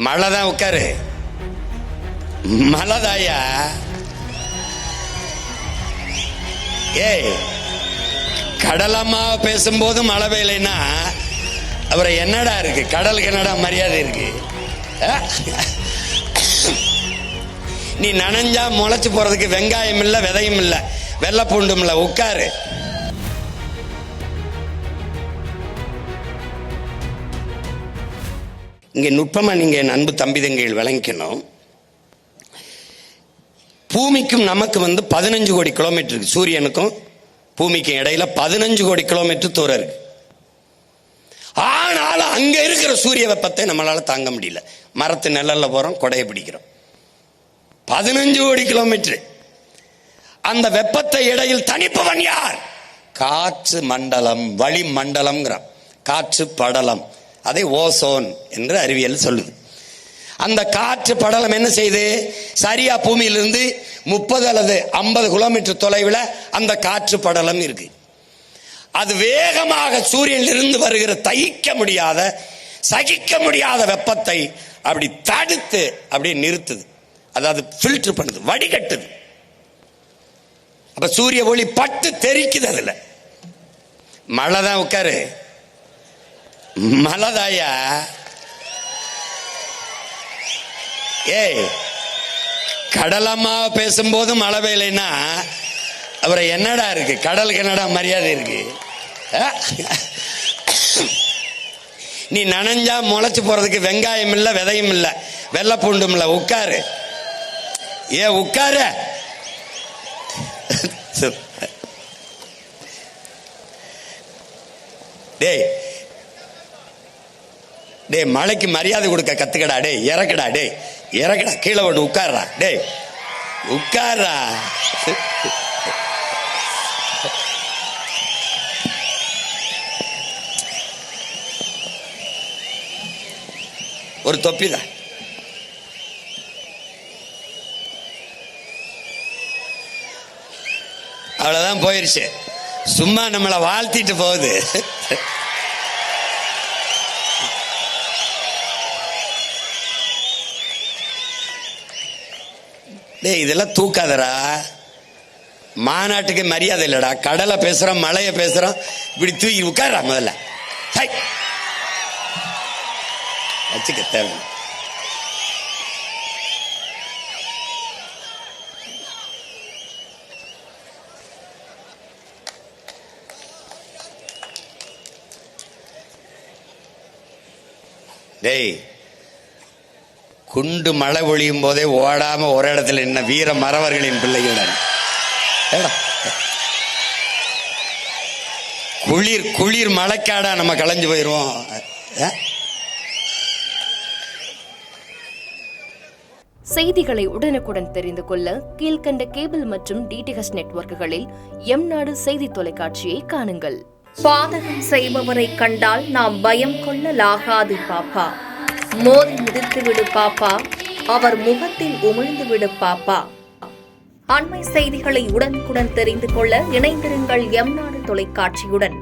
மழை தான் உட்காரு. மழைதாயா? ஏய், கடலம்மா பேசும்போது மழை பெய்யலைன்னா அப்புறம் என்னடா இருக்கு? கடலுக்கு என்னடா மரியாதை இருக்கு? நீ நனைஞ்சா முளைச்சு போறதுக்கு வெங்காயம் இல்ல, விதையும் இல்ல, வெள்ளை பூண்டும் இல்ல. உட்காரு. இங்க நுட்பமா நீங்க அன்பு தம்பி தங்கைகள் விளங்கிக்கணும். பூமிக்கும் நமக்கு 15 கோடி கிலோமீட்டர் இருக்கு. சூரியனுக்கும் பூமிக்கும் இடையில 15 கோடி கிலோமீட்டர் தூரம் இருக்கு. ஆனாலும் அங்க இருக்கிற சூரிய வெப்பத்தை நம்மளால தாங்க முடியல. மரத்து நிழல்ல போறோம், கொடையை பிடிக்கிறோம். 15 கோடி கிலோமீட்டர். அந்த வெப்பத்தை இடையில் தணிப்பவன் யார்? காற்று மண்டலம், வளி மண்டலம், காற்று படலம். அதை ஓசோன் என்று அறிவியல் சொல்லுது. அந்த காற்று படலம் என்ன செய்யுது? சரியா பூமியிலிருந்து 30 அல்லது 50 கிலோமீட்டர் தொலைவில் அந்த காற்று படலம் இருக்கு. அது வேகமாக சூரியனிலிருந்து வருகிற தகிக்க முடியாத, சகிக்க முடியாத வெப்பத்தை அப்படி தடுத்து அப்படி நிறுத்துது. அதாவது ஃபில்டர் பண்ணுது, வடிகட்டுது. அப்ப சூரிய ஒளி பட்டு தெரிக்குது. அதுல மழை தான் உட்காரு. மழைதாயா? ஏய், கடலம்மா பேசும்போது மழை பெய்யலைன்னா அப்புறம் என்னடா இருக்கு? கடலுக்கு என்னடா மரியாதை இருக்கு? நீ நனைஞ்சா முளைச்சு போறதுக்கு வெங்காயம் இல்ல, விதையும் இல்ல, வெள்ளை பூண்டும் இல்ல. உட்காரு. ஏ உட்காரு. டேய் டேய், மழைக்கு மரியாதை கொடுக்க கத்துக்கடா. டேய் இறக்குடா. டேய் இறக்குடா, கீழே விட்டு உட்கார்றா. டேய் உட்கார்றா. ஒரு தொப்பிதான். அவ்வளவுதான், போயிருச்சு. சும்மா நம்மளை வாழ்த்திட்டு போகுது. டேய் இதெல்லாம் தூக்காதரா. மாநாட்டுக்கு மரியாதை இல்லடா. கடலை பேசுறோம், மழைய பேசுறோம், இப்படி தூக்கி உட்கார்றா. முதல்ல வச்சுக்க தேவை. டேய், குண்டு மழை பொழியும் போதே ஓடாம ஒரு இடத்துல என்ன வீர மறவர்களின் பிள்ளைகள். குளிர் குளிர் மழைக்காடா நம்ம களைஞ்சு போயிருவோம். செய்திகளை உடனுக்குடன் தெரிந்து கொள்ள கீழ்கண்ட கேபிள் மற்றும் டிடிஎச் நெட்வொர்க்குகளில் எம்நாடு செய்தி தொலைக்காட்சியை காணுங்கள். பாதகம் செய்பவரை கண்டால் நாம் பயம் கொள்ளலாகாது பாப்பா. மோதி மிதித்து விடு பாப்பா, அவர் முகத்தில் உமிழ்ந்து விடு பாப்பா. அண்மை செய்திகளை உடனுக்குடன் தெரிந்து கொள்ள இணைந்திருங்கள் எம்நாடு தொலைக்காட்சியுடன்.